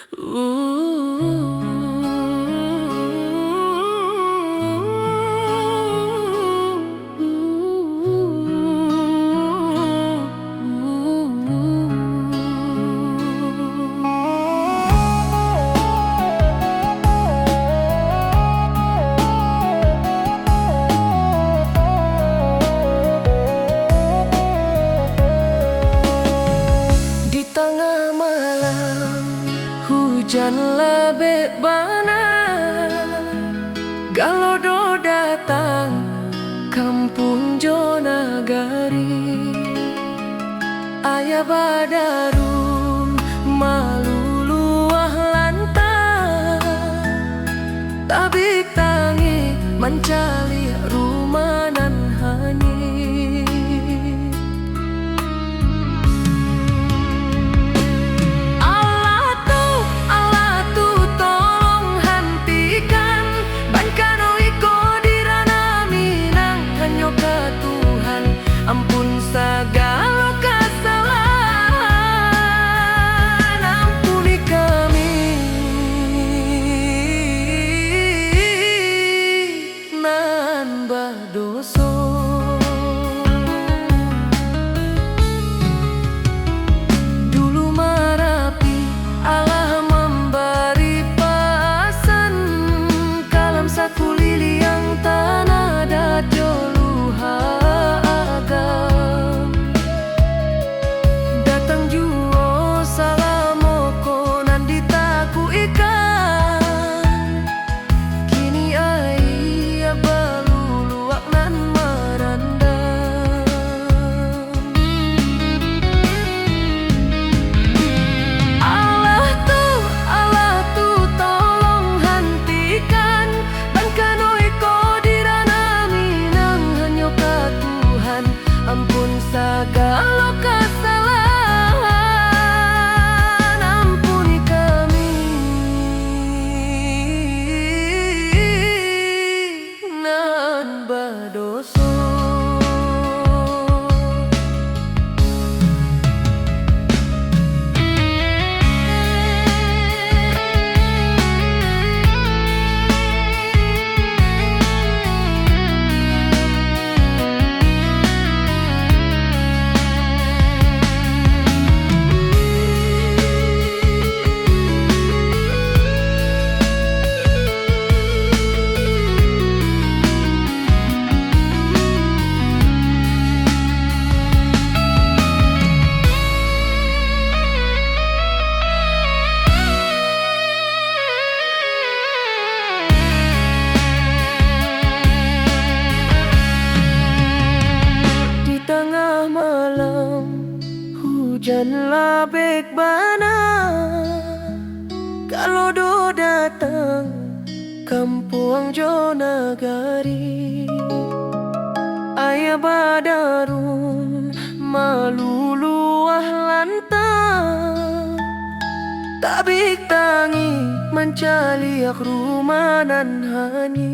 Di tengah malam hujan lebih bana, Galodo datang kampung Jonagari. Ayah badarun maluluah lantang, tabik tangi mencali rumanan hani. Ampun segala kesalahan, ampuni kami nan berdosa. Dulu Marapi Allah memberi pesan, kalam saku lili yang tanah dajoluha. Datang juo salamoko nandi taku ikan, kini ai baluluak nan merandam. Allah tu tolong hentikan bangkanoi kodirana minang hanyo ka Tuhan, ampun segala kesalahan, ampuni kami nan berdosa. Hujan labek bana, Galodo datang kampung Jonagari. Ayah badarun maluluah lantang, tabik tangi mencaliak rumanan hani.